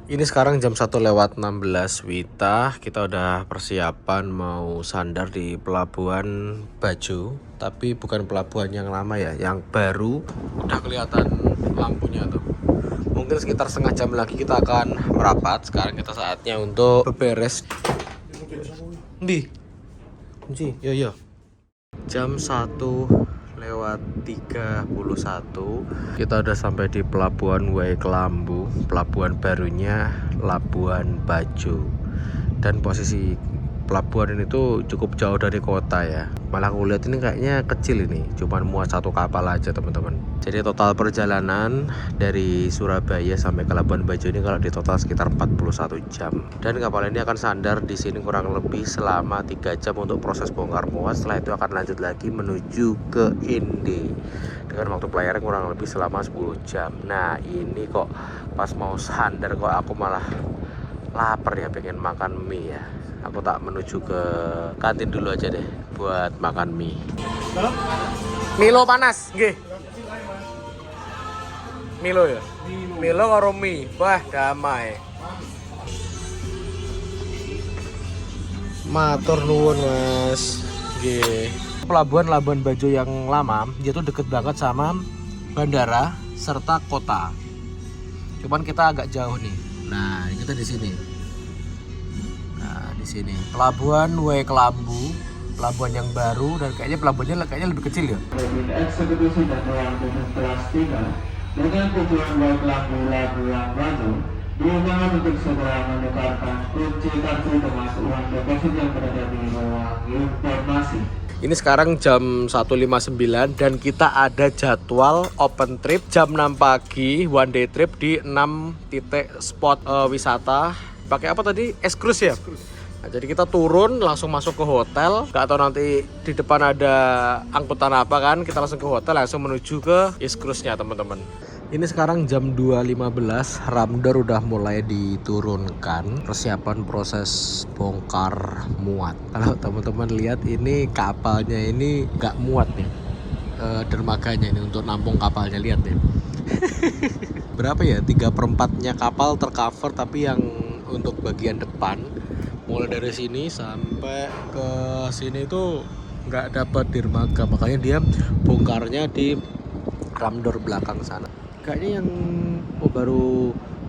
Ini sekarang jam 1:16 Wita. Kita udah persiapan mau sandar di Pelabuhan Bajo. Tapi bukan pelabuhan yang lama ya, yang baru. Udah kelihatan lampunya tuh. Mungkin sekitar setengah jam lagi kita akan merapat. Sekarang kita saatnya untuk beberes. Ndi? Kunci, yo. Jam 1:31 kita udah sampai di Pelabuhan Way Kelambu, pelabuhan barunya Labuan Bajo. Dan posisi pelabuhan ini tuh cukup jauh dari kota ya. Malah aku lihat ini kayaknya kecil, ini cuman muat satu kapal aja teman-teman. Jadi total perjalanan dari Surabaya sampai ke Labuan Bajo ini kalau di total sekitar 41 jam. Dan kapal ini akan sandar di sini kurang lebih selama 3 jam untuk proses bongkar muat. Setelah itu akan lanjut lagi menuju ke Inde dengan waktu pelayaran kurang lebih selama 10 jam. Nah ini kok pas mau sandar kok aku malah lapar ya, pengen makan mie ya. Aku tak menuju ke kantin dulu aja deh buat makan mie. Milo panas, nggih. Milo ya? Milo karo mie. Wah, damai. Matur nuwun, Mas. Nggih. Pelabuhan Labuan Bajo yang lama, dia tuh deket banget sama bandara serta kota. Cuman kita agak jauh nih. Nah, kita di sini. Di sini Pelabuhan Way Kelambu, pelabuhan yang baru dan kayaknya pelabuhannya lebih kecil ya. Eksekusi dan telah tiba dengan tujuan Way Kelambu Labuan Bajo, diusahakan untuk segera menukarkan kunci kartu termasuk uang deposit yang berada di ruang informasi. Ini sekarang jam 1:59 dan kita ada jadwal open trip jam 6 pagi, one day trip di 6 titik spot wisata. Pakai apa tadi? Cruise ya? Nah, jadi kita turun langsung masuk ke hotel. Gak tahu nanti di depan ada angkutan apa kan. Kita langsung ke hotel, langsung menuju ke Cruise-nya teman-teman. Ini sekarang jam 2:15, ramdor udah mulai diturunkan. Persiapan proses bongkar muat. Kalau teman-teman lihat ini kapalnya ini gak muat nih, dermaganya ini untuk nampung kapalnya, lihat deh. Berapa ya, 3/4-nya kapal tercover, tapi yang untuk bagian depan mulai dari sini sampai ke sini itu nggak dapat dermaga, makanya dia bongkarnya di ramdor belakang sana. Kayaknya yang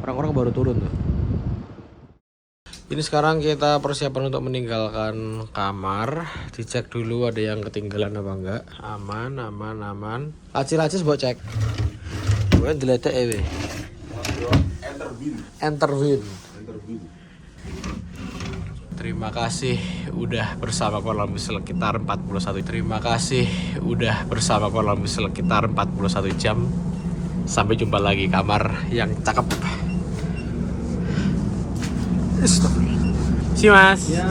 orang-orang baru turun tuh. Ini sekarang kita persiapan untuk meninggalkan kamar. Dicek dulu ada yang ketinggalan apa enggak. Aman. Laci-laci buat cek. Gue diletek ewe. Enterwin. Terima kasih udah bersama kurang lebih sekitar 41. Terima kasih udah bersama kurang lebih sekitar 41 jam. Sampai jumpa lagi kamar yang cakep. Si Mas. Ya.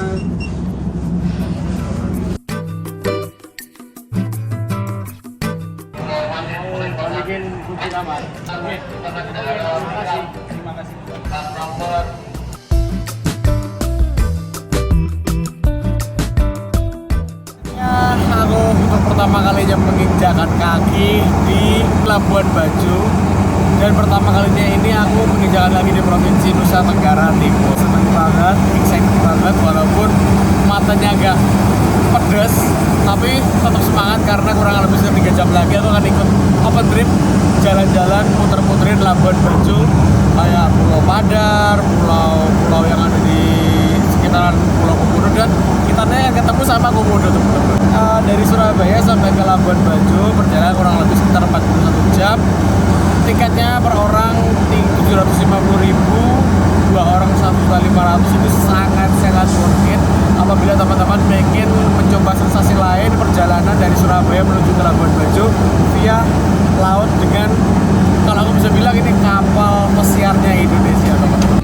Balikin kunci kamar. Oke. Terima kasih. Aku untuk pertama kalinya menginjakkan kaki di Labuan Bajo, dan pertama kalinya ini aku menginjakkan lagi di Provinsi Nusa Tenggara Timur. Senang banget, excited banget, walaupun matanya agak pedes, tapi tetap semangat karena kurang lebih 3 jam lagi aku akan ikut open trip, jalan-jalan muter-muterin Labuan Bajo, kayak Pulau Padar, pulau-pulau yang ada di sekitaran Pulau Komodo, dan kita akan ketemu sama Komodo teman-teman. Dari Surabaya sampai ke Labuan Bajo perjalanan kurang lebih sekitar 41 jam. Tiketnya per orang 750.000, 2 orang 1.500. Itu sangat worth it apabila teman-teman ingin mencoba sensasi lain perjalanan dari Surabaya menuju ke Labuan Bajo via laut dengan, kalau aku bisa bilang, ini kapal pesiarnya Indonesia teman-teman.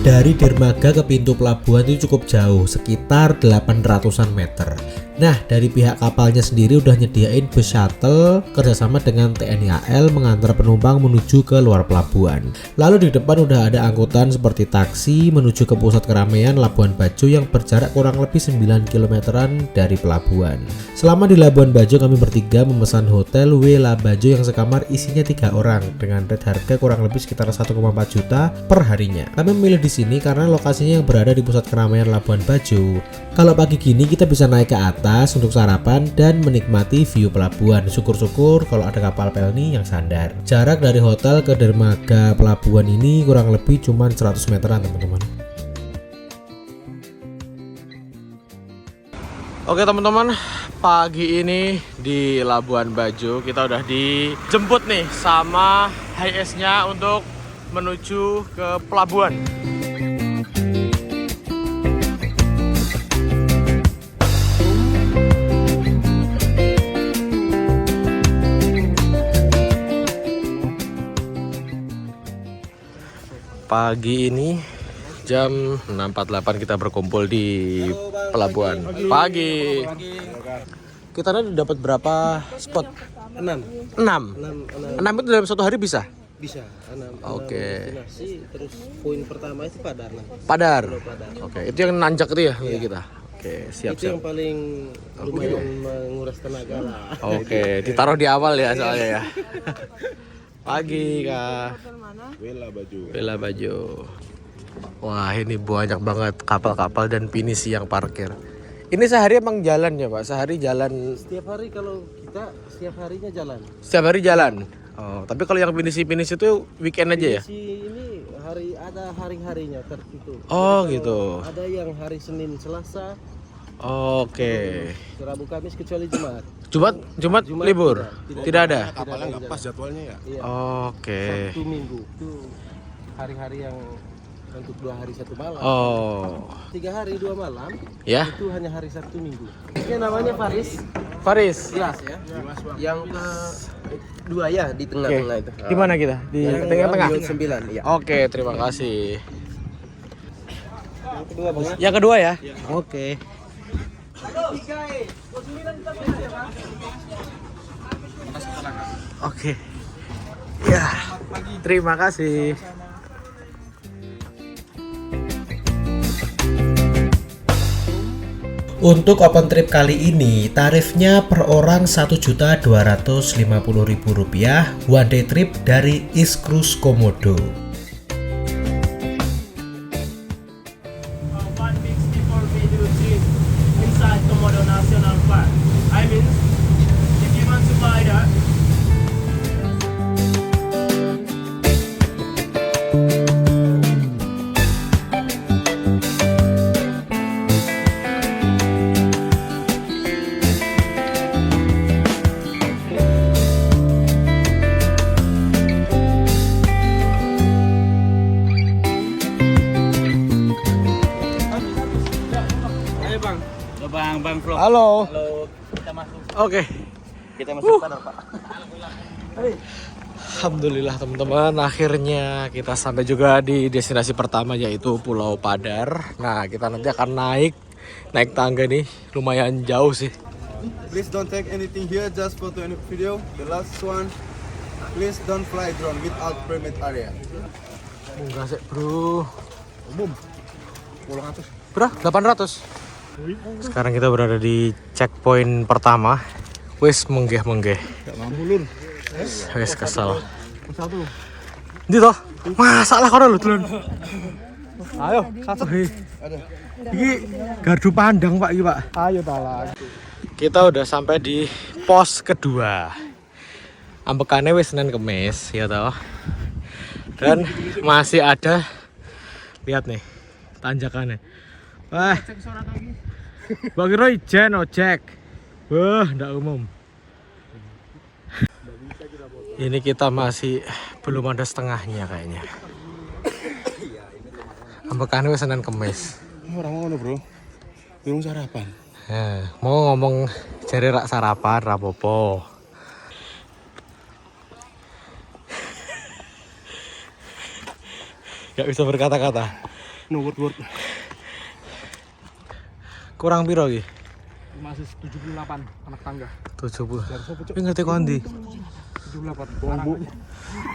Dari dermaga ke pintu pelabuhan itu cukup jauh, sekitar 800-an meter. Nah, dari pihak kapalnya sendiri udah nyediain bus shuttle kerjasama dengan TNI AL mengantar penumpang menuju ke luar pelabuhan. Lalu di depan udah ada angkutan seperti taksi menuju ke pusat keramaian Labuan Bajo yang berjarak kurang lebih 9 kilometeran dari pelabuhan. Selama di Labuan Bajo kami bertiga memesan hotel Wela Bajo yang sekamar isinya 3 orang dengan rate harga kurang lebih sekitar 1,4 juta per harinya. Kami memilih di sini karena lokasinya yang berada di pusat keramaian Labuan Bajo. Kalau pagi gini kita bisa naik ke atas untuk sarapan dan menikmati view pelabuhan. Syukur-syukur kalau ada kapal pelni yang sandar. Jarak dari hotel ke dermaga pelabuhan ini kurang lebih cuma 100 meteran teman-teman. Oke teman-teman, pagi ini di Labuan Bajo kita udah dijemput nih sama HIS-nya untuk menuju ke pelabuhan. Pagi ini jam 6.48 kita berkumpul di pelabuhan. Pagi. Kita tadi dapat berapa spot? 6 itu dalam satu hari bisa? Bisa, 6 Oke. destinasi. Terus poin pertama itu Padar. Padar. Pulau Padar. Oke, itu yang nanjak itu ya kita. Oke, Itu yang siap-siap. paling lumayan menguras tenaga lah. Oke, ditaruh di awal ya soalnya ya. Pagi Kak. Wela Bajo. Wah, ini banyak banget kapal-kapal dan pinisi yang parkir. Ini sehari emang jalan ya Pak? Sehari jalan? Setiap hari kalau kita setiap harinya jalan. Setiap hari jalan? Oh, tapi kalau yang pinisi-pinisi itu weekend aja ya? Si ini ada hari-harinya tertentu. Oh, Jadi gitu. kalau ada yang hari Senin, Selasa, Oke. Rabu, Kamis kecuali Jumat. Jumat libur? Tidak ada? Kapalnya nggak pas jadwalnya ya. Iya. Oke. Sabtu Minggu itu hari-hari yang untuk 2 hari 1 malam. Oh. 3 hari 2 malam. Ya? Itu hanya hari Sabtu Minggu. Ini namanya Faris. Faris. Ya. Yang dua ya di tengah-tengah itu. Di mana kita? Di tengah-tengah? 9 ya. Oke, terima kasih. Yang kedua Bang. Yang kedua ya? Oke. Oke. Ya. Terima kasih. Untuk open trip kali ini tarifnya per orang Rp1.250.000 one day trip dari East Cruise Komodo. 1 week before we do trip inside Komodo National Park. I mean, if you want to buy that, Halo. kita masuk. Oke. Kita masuk Padar, Pak. Alhamdulillah teman-teman, akhirnya kita sampai juga di destinasi pertama yaitu Pulau Padar. Nah, kita nanti akan naik tangga nih, lumayan jauh sih. Please don't take anything here, just photo and video. The last one, please don't fly drone without permit area. Enggak sih, Bro. Umum, 800. Bro, 800. Sekarang kita berada di checkpoint pertama. Wes menggeh-menggeh. Gak mampu lur. Wes kesel. Satu. Ndi toh? Masalah kono lho, Dulun. Ayo, satu. Iki gardu pandang, Pak, iki, Pak. Ayo talang. Kita udah sampai di pos kedua. Ambekannya wis Senin Kemis, ya toh. Dan masih ada, lihat nih tanjakannya. Wah, Bang Roy Jen ojek. Wah, ndak umum. Ini kita masih belum ada setengahnya kayaknya. Ambekannya wis Senin Kemis. Orang ngono, Bro. Belum sarapan. Mau ngomong jari rak sarapan rapopo. Gak bisa berkata-kata. No word. Kurang piro iki? Masih 78 anak tangga. 70. Ini ngerti kondi. 78. Bohong bu.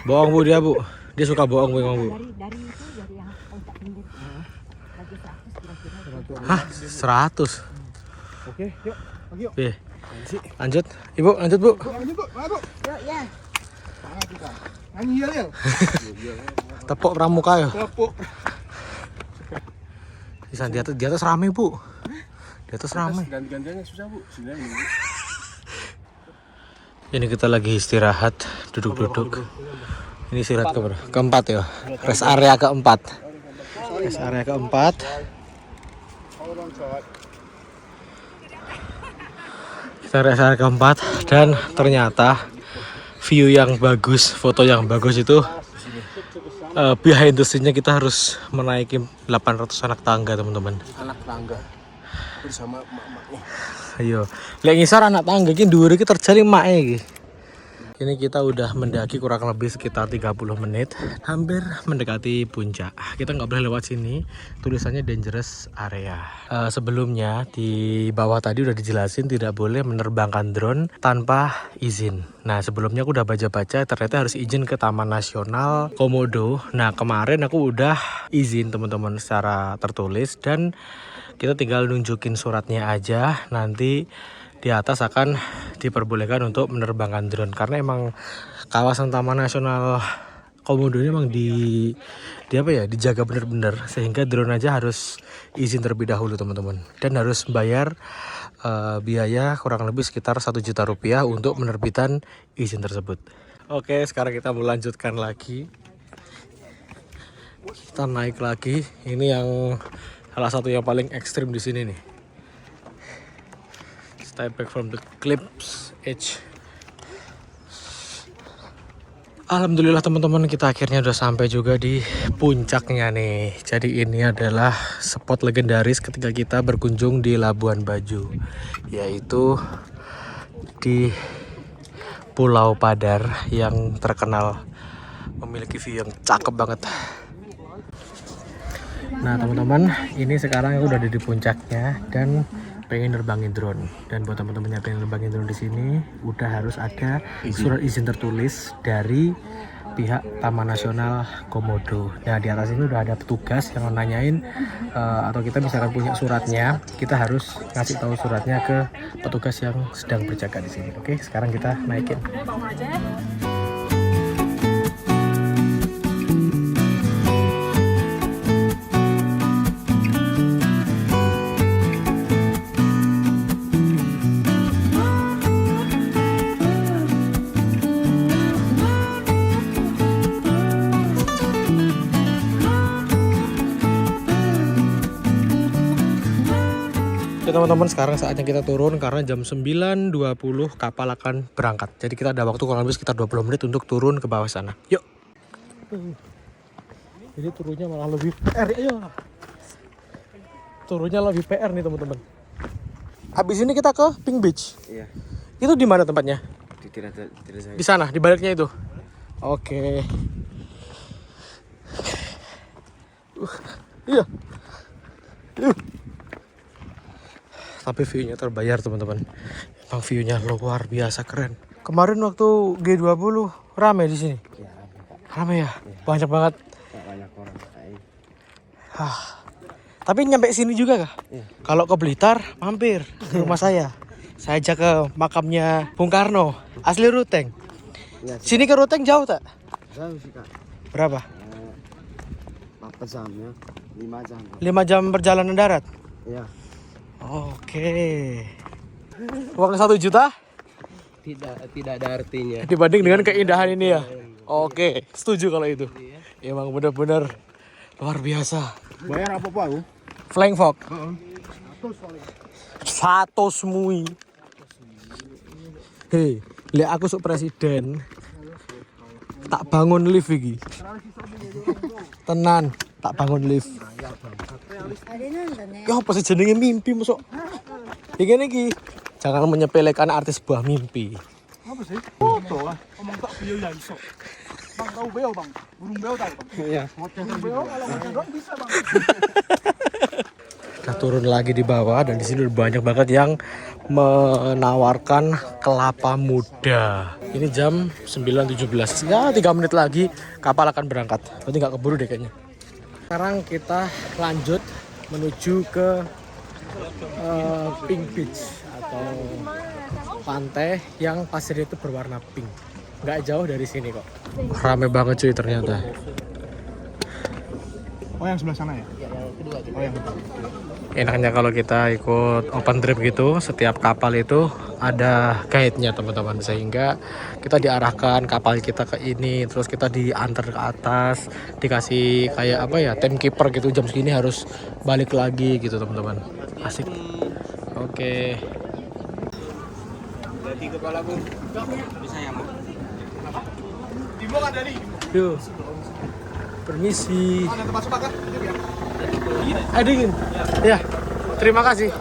Bohong bu dia bu. Dia suka bohong bu, emang bu. Dari itu dari yang kontak pinggir lagi 100 kira-kira. Hah, 100. Oke, yuk. Lagi yuk. Oke. Lanjut. Ibu, lanjut bu. Lanjut bu, ayo. Yuk ya. Nyanyi ya. Tepuk pramuka ya. Tepuk. Di atas rame bu. Di atas rame. Ganti-gantiannya susah bu. Sini aja. Ini kita lagi istirahat, duduk-duduk. Ini istirahat keempat ya. Rest area keempat. Rest area keempat. Kita rest area keempat dan ternyata view yang bagus, foto yang bagus itu behind the scene-nya kita harus menaiki 800 anak tangga teman-teman. Anak tangga bersama emak-emaknya. Ayo, lihat ngisar anak tangga ini dua iki terjadi mak iki. Ini kita udah mendaki kurang lebih sekitar 30 menit, hampir mendekati puncak. Kita nggak boleh lewat sini, tulisannya dangerous area. Sebelumnya di bawah tadi udah dijelasin tidak boleh menerbangkan drone tanpa izin. Nah sebelumnya aku udah baca-baca, ternyata harus izin ke Taman Nasional Komodo. Nah kemarin aku udah izin teman-teman secara tertulis dan kita tinggal nunjukin suratnya aja, nanti di atas akan diperbolehkan untuk menerbangkan drone karena emang kawasan Taman Nasional Komodo ini emang dijaga bener-bener sehingga drone aja harus izin terlebih dahulu teman-teman dan harus bayar biaya kurang lebih sekitar 1 juta rupiah untuk menerbitkan izin tersebut. Oke, sekarang kita melanjutkan lagi. Kita naik lagi. Ini yang salah satu yang paling ekstrim di sini nih. Step back from the cliff's edge. Alhamdulillah teman-teman, kita akhirnya udah sampai juga di puncaknya nih. Jadi ini adalah spot legendaris ketika kita berkunjung di Labuan Bajo, yaitu di Pulau Padar yang terkenal memiliki view yang cakep banget. Nah teman-teman, ini sekarang aku udah di puncaknya dan pengen nerbangin drone. Dan buat teman-teman yang pengen nerbangin drone di sini, udah harus ada surat izin tertulis dari pihak Taman Nasional Komodo. Nah di atas ini udah ada petugas yang nanyain atau kita misalkan punya suratnya, kita harus ngasih tahu suratnya ke petugas yang sedang berjaga di sini. Oke, sekarang kita naikin. Oke teman-teman, sekarang saatnya kita turun karena jam 9.20 kapal akan berangkat. Jadi kita ada waktu kurang lebih sekitar 20 menit untuk turun ke bawah sana. Yuk. Jadi turunnya malah lebih PR ya. Turunnya lebih PR nih teman-teman. Habis ini kita ke Pink Beach. Iya. Itu di mana tempatnya? Tidak Di sana, di baliknya itu. Oke. Iya. Tapi view-nya terbayar teman-teman. Emang view-nya luar biasa keren. Kemarin waktu G20 rame di sini. Ya, Rame ya? Banyak banget. banyak orang. Tapi nyampe sini juga kah? Iya. Kalau ke Blitar mampir ke rumah saya. Saya ajak ke makamnya Bung Karno. Asli Ruteng. Iya. Sini ke Ruteng jauh tak? Jauh sih kak. Berapa? 4 jam ya. 5 jam. 5 jam perjalanan darat. Iya. Oke. Uang 1 juta? Tidak ada artinya. Dibanding dengan keindahan ini ya. Oke, setuju kalau itu. Emang benar-benar luar biasa. Bayar apa aku? Flying Fox. Satu semui. Hei, lihat aku sok presiden. Tak bangun lift iki. Tenan, tak bangun lift. Ya apa sih jenenge mimpi masuk. Iki iki. Jangan menyepelekan artis sebuah mimpi. Apa sih? Foto lah. Omong tak beliau ya iso. Bang tahu beo bang, burung beo tahu bang. Iya. Burung beo kalau macam drone bisa bang. Udah turun lagi di bawah dan di sini banyak banget yang menawarkan kelapa muda. Ini jam 9.17. Ya 3 menit lagi kapal akan berangkat. Berarti nggak keburu deh kayaknya. Sekarang kita lanjut menuju ke Pink Beach atau pantai yang pasirnya itu berwarna pink. Nggak jauh dari sini kok. Rame banget cuy ternyata. Oh yang sebelah sana ya? Oh yang Enaknya kalau kita ikut open trip gitu, setiap kapal itu ada guide-nya teman-teman, sehingga kita diarahkan kapal kita ke ini, terus kita diantar ke atas, dikasih kayak apa ya, timekeeper gitu, jam segini harus balik lagi gitu teman-teman. Asik. Oke. Jadi kepalaku bisa ya, Mas? Timo kan dari? Yuk. Permisi. Ada tempat sepakat? Dingin. Ya. Terima kasih.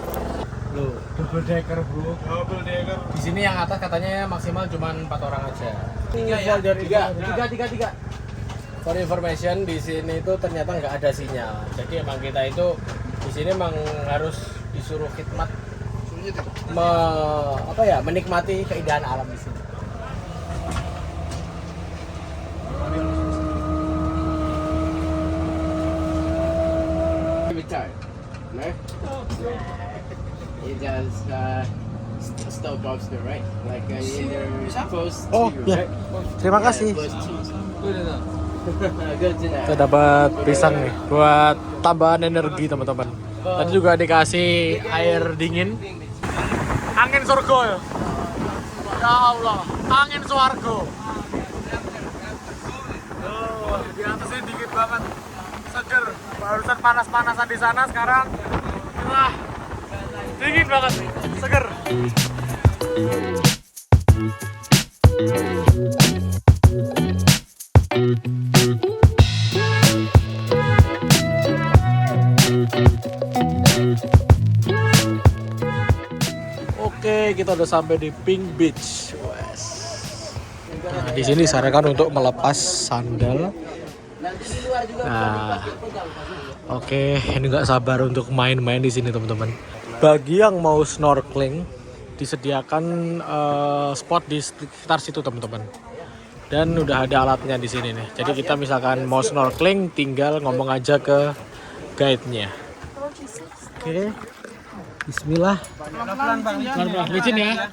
Loh, double decker, Bro. Double decker. Di sini yang atas katanya maksimal cuma 4 orang aja. Tiga. For information, di sini itu ternyata nggak ada sinyal. Jadi emang kita itu di sini emang harus disuruh khidmat menikmati keindahan alam di sini. You just stop lobster, right? Like either close Oh, to, ya. right? Terima kasih. Close to. Good to know. Kita dapat pisang nih buat tambahan energi teman-teman. Tadi juga dikasih air dingin. Angin surga ya. Ya Allah, angin swarga. Oh, di atasnya dingin banget. Seger. Barusan panas-panasan di sana, sekarang wah, dingin banget nih. Seger. Oke, kita udah sampai di Pink Beach. Wes. Nah, di sini disarankan untuk melepas sandal. Nah, oke, ini nggak sabar untuk main-main di sini teman-teman. Bagi yang mau snorkeling, disediakan spot di sekitar situ teman-teman. Dan udah ada alatnya di sini nih. Jadi kita misalkan mau snorkeling, tinggal ngomong aja ke guide-nya. Oke, Bismillah. Pelan-pelan Bang. Pelan-pelan, licin ya.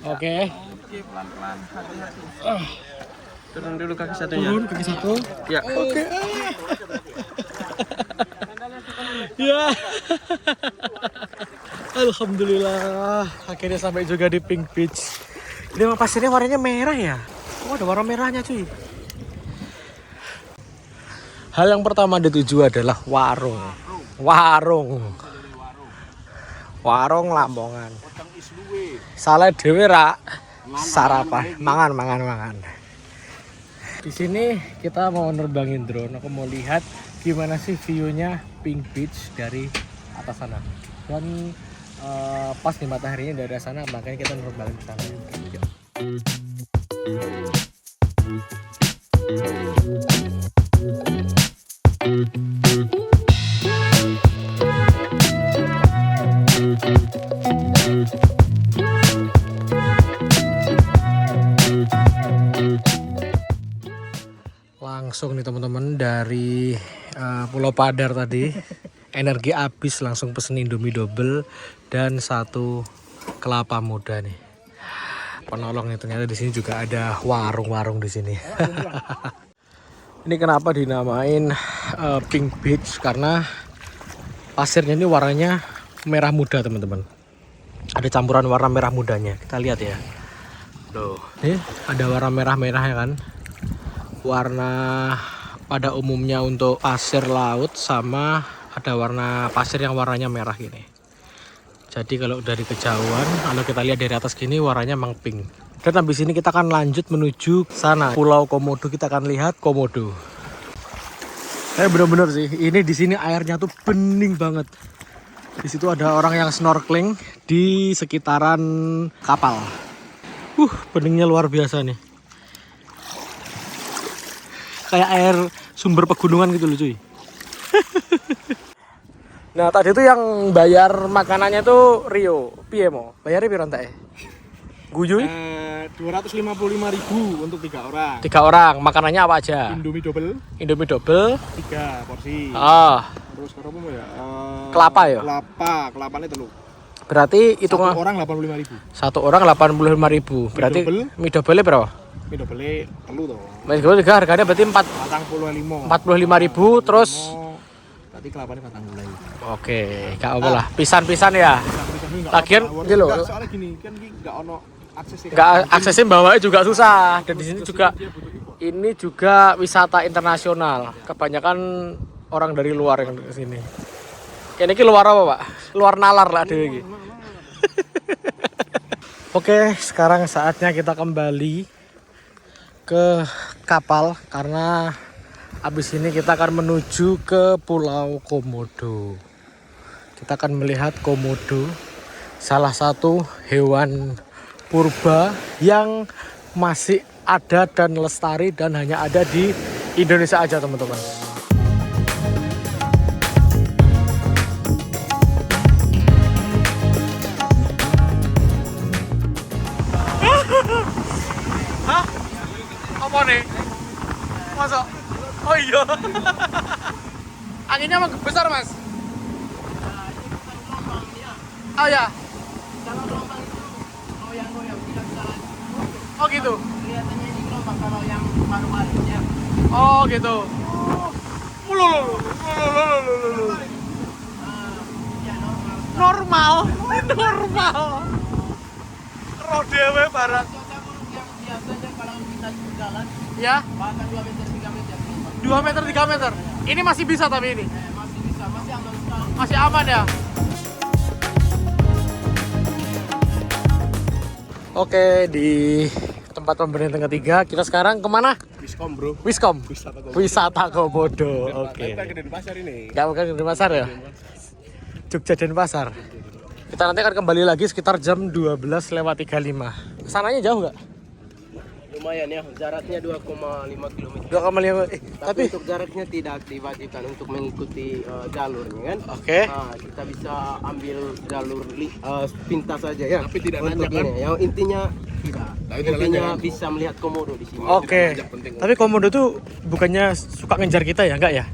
Oke. Pelan-pelan, hati-hati. Turun dulu kaki satunya. Turun kaki satu. Ya. Oke. Ya. Alhamdulillah, akhirnya sampai juga di Pink Beach. Ini emang pasirnya warnanya merah ya? Oh, ada warna merahnya cuy. Hal yang pertama dituju adalah warung. Warung Lamongan. Salah dhewe ra sarapan, mangan. Di sini kita mau nerbangin drone. Aku mau lihat gimana sih view-nya Pink Beach dari atas sana. Dan pas nih mataharinya dari sana, makanya kita nerbangin ke sana. Yuk. Langsung nih teman-teman dari Pulau Padar tadi, energi habis, langsung pesen Indomie double dan 1 kelapa muda nih. Penolong nih, ternyata di sini juga ada warung-warung di sini. Ini kenapa dinamain Pink Beach, karena pasirnya ini warnanya merah muda teman-teman. Ada campuran warna merah mudanya. Kita lihat ya. Loh, nih ada warna merah-merahnya kan. Warna pada umumnya untuk pasir laut, sama ada warna pasir yang warnanya merah gini. Jadi kalau dari kejauhan, kalau kita lihat dari atas gini warnanya memang pink. Dan habis ini kita akan lanjut menuju sana, Pulau Komodo. Kita akan lihat Komodo. Bener-bener sih, ini di sini airnya tuh bening banget. Di situ ada orang yang snorkeling di sekitaran kapal. Beningnya luar biasa nih. Kayak air sumber pegunungan gitu loh cuy. Nah tadi itu yang bayar makanannya tuh Rio, piye mo? Bayarnya piro entek? Guyuy? 255.000 untuk 3 orang. 3 orang, makanannya apa aja? Indomie double, Indomie double. 3 porsi. Ah, Terus apa ya? kelapa ya? Kelapanya telur. Berarti itu Satu orang 85.000. satu orang 85.000. Berarti mie double berapa? Mie double telur toh. Mie double juga harganya berarti 45.000 terus. Tadi kelapanya 45. Oke, gak apa lah. Pisan-pisan ya. Lagian gitu loh. Soalnya gini, kan enggak ono aksesnya. Nggak aksesnya bawahnya juga susah, dan di sini juga ini juga wisata internasional, kebanyakan orang dari luar yang ke sini. Ini luar apa pak? Luar nalar lah dewe. Oke, sekarang saatnya kita kembali ke kapal karena habis ini kita akan menuju ke Pulau Komodo. Kita akan melihat komodo, salah satu hewan purba yang masih ada dan lestari dan hanya ada di Indonesia aja teman-teman. Hah? Apa nih? Masa? Oh iya. Anginnya emang besar mas? Oh ya. Oh gitu. Kelihatannya ini gelombang kalau yang baru-barunya. Oh gitu. Normal. Rodewe barat. Yang biasanya kalau kita jalan Ya, bahkan 2 meter 3 meter. 2 meter 3 meter. Ini masih bisa tapi ini. Masih bisa, masih aman sekali. Masih aman ya. Oke, di tempat pemberhentian ketiga kita sekarang kemana? Wiskom bro. Wiskom. Wisata Komodo. Oke. Kita ke Denpasar ini. Gak bukan di pasar ya? Jogja Denpasar. Kita nanti akan kembali lagi sekitar jam 12:35. Kesananya jauh nggak? Lumayan ya, jaraknya 2,5 km. 2,5. Tapi untuk jaraknya tidak diwajibkan untuk mengikuti jalurnya kan. Oke. Nah, kita bisa ambil jalur pintas saja ya. Tapi tidak untuk nanjak, kan? ini. Yang intinya tidak. Tapi tidak Intinya nanjak, kan? bisa melihat komodo di sini. Oke. Tapi komodo tuh bukannya suka ngejar kita ya, enggak ya?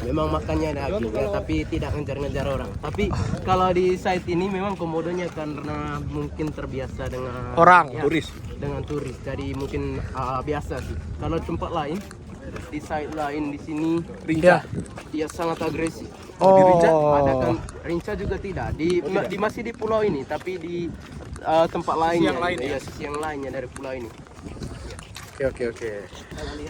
Memang makannya ada dagingnya, tapi tidak ngejar-ngejar orang. Tapi kalau di site ini memang komodonya karena mungkin terbiasa dengan Orang. Turis. dengan turis. Jadi mungkin biasa sih. Kalau tempat lain, di site lain di sini Ya. dia sangat agresif. Oh. Di Rinca ada kan, Rinca juga tidak. Di masih di pulau ini, tapi di tempat lainnya. yang lain ya, sisi yang lainnya dari pulau ini. Oke.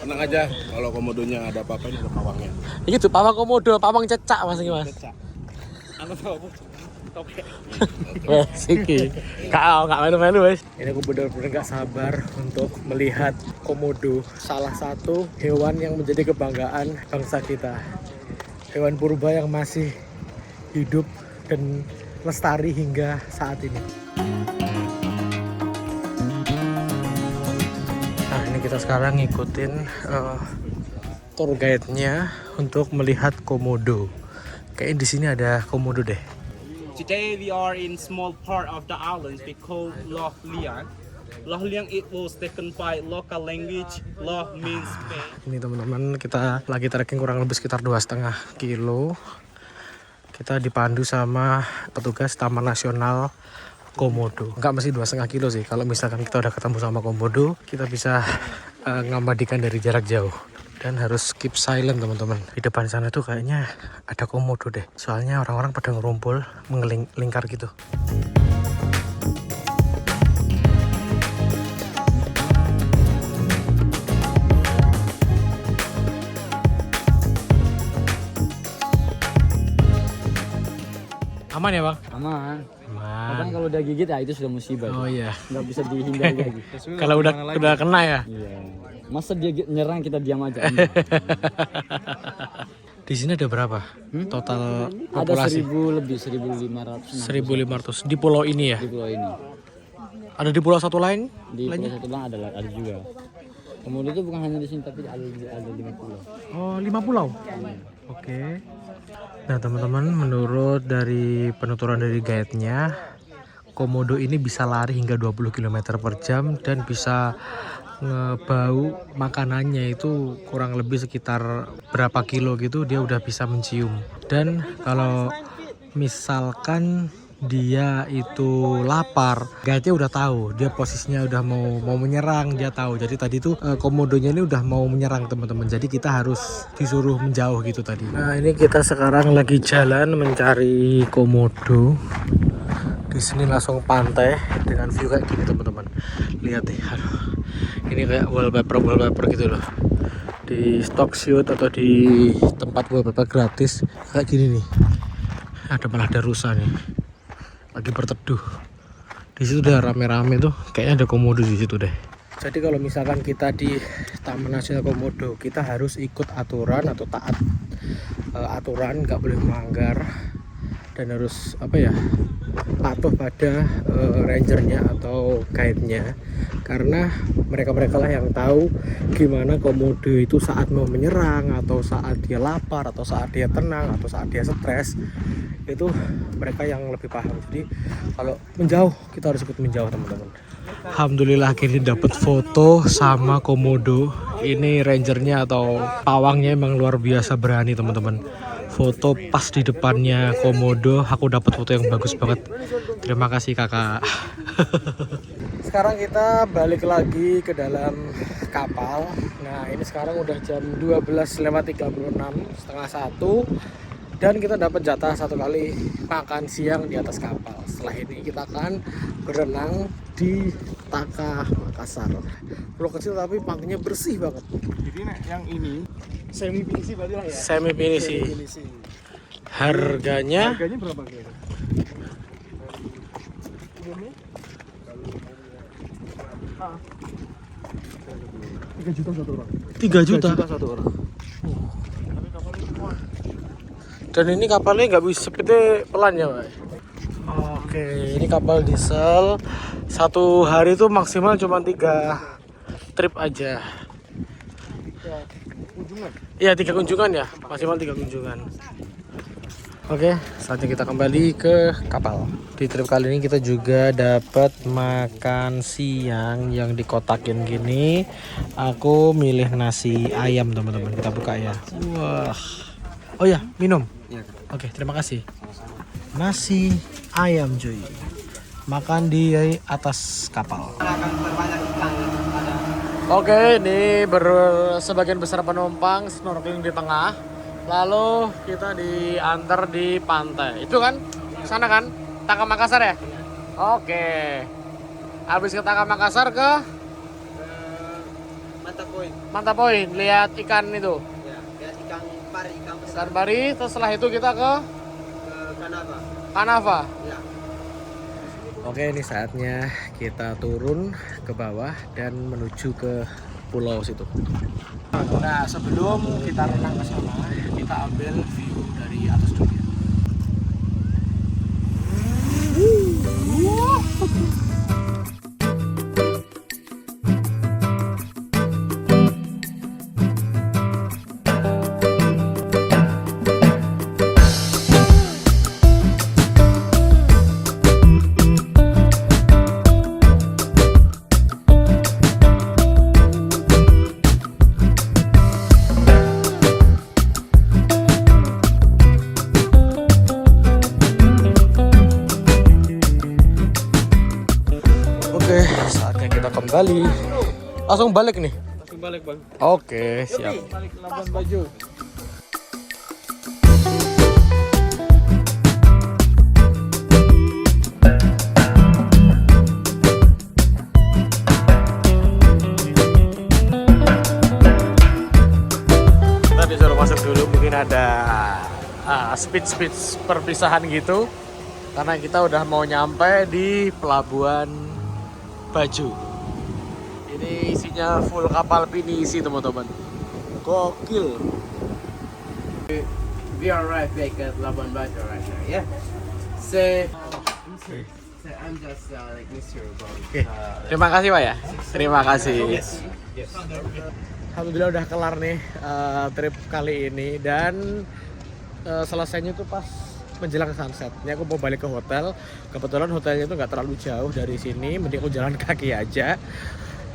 Tenang aja, kalau komodonya ada apa-apa ini ada pawangnya. Ini tuh pawang komodo, pawang cecak mas ini mas. Anu tahu apa? Tokek. Wes iki. Gak malu-malu wes. Ini aku benar-benar gak sabar untuk melihat komodo, salah satu hewan yang menjadi kebanggaan bangsa kita. Hewan purba yang masih hidup dan lestari hingga saat ini. Nah, ini kita sekarang ngikutin tour guide-nya untuk melihat komodo. Kayaknya di sini ada komodo deh. Today we are in small part of the islands we call Loch Liang. Loch Liang it was taken by local language. Loch means bay. Ini teman-teman, kita lagi trekking kurang lebih sekitar 2,5 kilo. Kita dipandu sama petugas Taman Nasional Komodo. Enggak mesti 2,5 kilo sih. Kalau misalkan kita udah ketemu sama komodo, kita bisa ngabadikan dari jarak jauh. Dan harus keep silent teman-teman. Di depan sana tuh kayaknya ada komodo deh. Soalnya orang-orang pada ngerumpul melingkar gitu. Aman ya bang? Aman. Aman. Makanya kalau udah gigit ya itu sudah musibah. Oh iya. Nggak bisa dihindari lagi. Kalau udah kena ya. Iya. Masa dia nyerang kita diam aja. Di sini ada berapa? Total Ada populasi? 1000 lebih, 1500. 1.500 di pulau ini ya? Di pulau ini. Ada di pulau satu lain? Di pulau satu lang ada juga. Komodo itu bukan hanya di sini tapi ada 5 pulau. Oh, 5 pulau? Oke. Nah teman-teman, menurut dari penuturan dari guide-nya, komodo ini bisa lari hingga 20 km per jam dan bisa ngebau makanannya itu kurang lebih sekitar berapa kilo gitu, dia udah bisa mencium. Dan kalau misalkan dia itu lapar, guide-nya udah tahu, dia posisinya udah mau menyerang, dia tahu. Jadi tadi tuh komodonya ini udah mau menyerang teman-teman, jadi kita harus disuruh menjauh gitu tadi. Nah ini kita sekarang lagi jalan mencari komodo. Di sini langsung pantai dengan view kayak gini teman-teman. Lihat deh, aduh, ini kayak wallpaper gitu loh. Di stock shoot atau di tempat wallpaper gratis kayak gini nih. Malah ada rusa nih, lagi berteduh. Di situ udah rame-rame tuh, kayaknya ada komodo di situ deh. Jadi kalau misalkan kita di Taman Nasional Komodo, kita harus ikut aturan atau taat aturan, nggak boleh melanggar dan harus patuh pada rangernya atau guide-nya, karena mereka lah yang tahu gimana komodo itu saat mau menyerang, atau saat dia lapar, atau saat dia tenang, atau saat dia stres. Itu mereka yang lebih paham. Jadi kalau menjauh, kita harus ikut menjauh teman-teman. Alhamdulillah akhirnya dapat foto sama komodo. Ini rangernya atau pawangnya emang luar biasa berani teman-teman. Foto pas di depannya komodo, aku dapat foto yang bagus banget. Terima kasih kakak. Sekarang kita balik lagi ke dalam kapal. Nah ini sekarang udah jam 12:36, setengah 1. Dan kita dapat jatah 1 kali makan siang di atas kapal. Setelah ini kita akan berenang di Taka Makassar. Pulau kecil tapi panggungnya bersih banget. Jadi yang ini semi pinisi berarti lah ya. Semi pinisi. Harganya berapa kira? Ah. 3 juta satu orang. 3 juta 1 orang. Dan ini kapalnya nggak bisa speednya pelan ya Pak? Oke, ini kapal diesel. 1 hari itu maksimal cuma 3 trip aja. 3 kunjungan? Iya 3 kunjungan ya, maksimal 3 kunjungan. Oke, saatnya kita kembali ke kapal. Di trip kali ini kita juga dapat makan siang yang dikotakin gini. Aku milih nasi ayam teman-teman, kita buka ya. Wah. Oh ya, minum. Oke, terima kasih. Nasi ayam cuy. Makan di atas kapal. Oke, ini sebagian besar penumpang snorkeling di tengah. Lalu kita diantar di pantai. Itu kan? Sana kan? Taka Makassar ya? Oke. Habis ke Taka Makassar ke Manta Point. Lihat ikan itu. Ya, lihat ikan Ikan pari, terus setelah itu kita ke Kanava. Ya. Oke, ini saatnya kita turun ke bawah dan menuju ke pulau situ. Nah, sebelum kita renang ke sana, kita ambil view dari atas dulu. Kembali. Langsung balik nih. Langsung balik, Bang. Oke, siap. Balik ke Labuan Bajo. Kita disuruh masuk dulu, mungkin ada speech perpisahan gitu. Karena kita udah mau nyampe di Pelabuhan Bajo. Ini isinya full kapal pinisi teman-teman. Gokil. We are right back at Labuan Bajo right now, yeah. So I'm just like Mr. Oke. Terima kasih Pak ya. Terima kasih. Alhamdulillah udah kelar nih trip kali ini, dan selesainya itu pas menjelang sunset. Ini aku mau balik ke hotel. Kebetulan hotelnya itu nggak terlalu jauh dari sini, mending aku jalan kaki aja.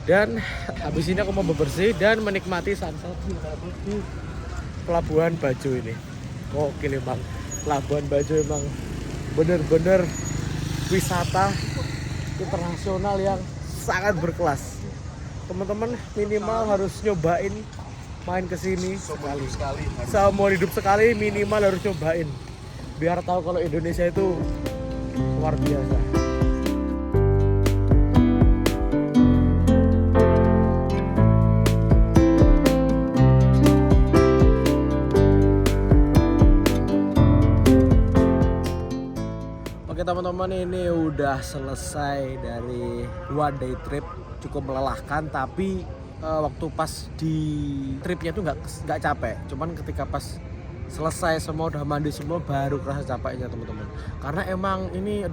Dan habis ini aku mau bebersih dan menikmati sunset di Pelabuhan Bajo ini. Gokil emang. Pelabuhan Bajo emang bener-bener wisata internasional yang sangat berkelas. Teman-teman minimal harus nyobain main kesini sekali. Seumur hidup sekali minimal harus nyobain. Biar tahu kalau Indonesia itu luar biasa. Oke teman-teman, ini udah selesai dari one day trip, cukup melelahkan, tapi waktu pas di tripnya tuh nggak capek, cuman ketika pas selesai semua udah mandi semua baru kerasa capeknya teman-teman. Karena emang ini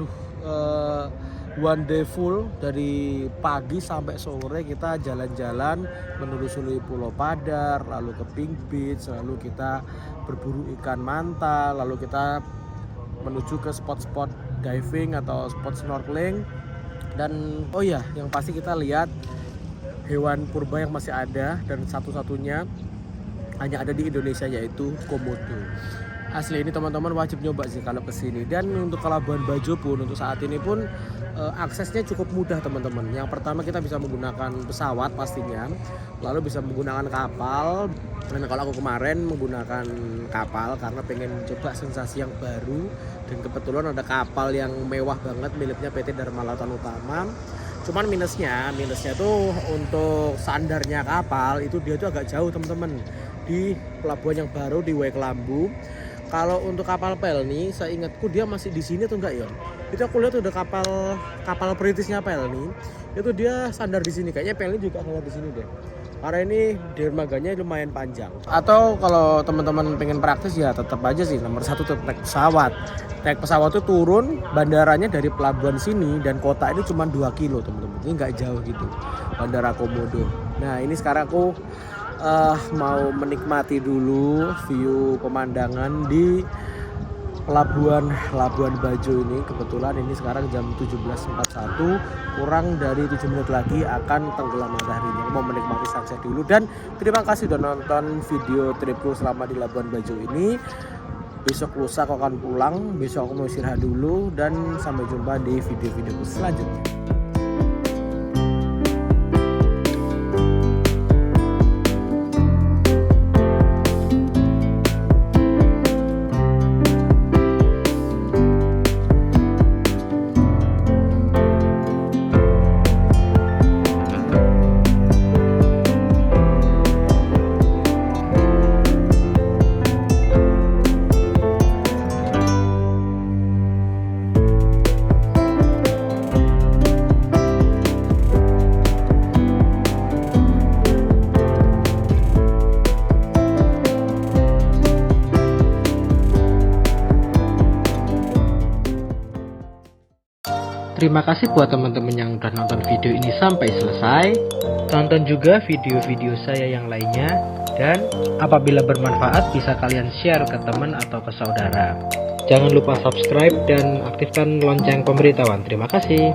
one day full, dari pagi sampai sore kita jalan-jalan menelusuri Pulau Padar, lalu ke Pink Beach, lalu kita berburu ikan manta, lalu kita menuju ke spot-spot diving atau spot snorkeling. Dan oh iya, yang pasti kita lihat hewan purba yang masih ada dan satu-satunya hanya ada di Indonesia, yaitu komodo. Asli ini teman-teman wajib nyoba sih kalau kesini. Dan untuk ke Labuan Bajo pun untuk saat ini pun aksesnya cukup mudah teman-teman. Yang pertama kita bisa menggunakan pesawat pastinya, lalu bisa menggunakan kapal. Dan kalau aku kemarin menggunakan kapal karena pengen coba sensasi yang baru, dan kebetulan ada kapal yang mewah banget miliknya PT Dharma Lautan Utama. Cuman minusnya tuh untuk sandarnya kapal itu dia tuh agak jauh teman-teman, di pelabuhan yang baru di Waikelambu. Kalau untuk kapal Pelni, saya ingatku dia masih di sini atau enggak ya? Itu aku lihat udah kapal perintisnya Pelni, itu dia sandar di sini. Kayaknya Pelni juga sandar di sini deh. Karena ini dermaganya lumayan panjang. Atau kalau teman-teman pengen praktis ya tetap aja sih nomor satu tetap naik pesawat. Naik pesawat itu turun, bandaranya dari pelabuhan sini dan kota ini cuma 2 kilo teman-teman. Ini nggak jauh gitu, Bandara Komodo. Nah ini sekarang aku mau menikmati dulu view pemandangan di Pelabuhan Bajo ini. Kebetulan ini sekarang jam 17.41, kurang dari 7 menit lagi akan tenggelam mataharinya. Aku mau menikmati sunset dulu. Dan terima kasih udah nonton video tripku selama di Labuan Bajo ini. Besok lusa aku akan pulang, besok aku mau istirahat dulu, dan sampai jumpa di video-videoku selanjutnya. Terima kasih buat teman-teman yang udah nonton video ini sampai selesai. Tonton juga video-video saya yang lainnya, dan apabila bermanfaat bisa kalian share ke teman atau ke saudara. Jangan lupa subscribe dan aktifkan lonceng pemberitahuan. Terima kasih.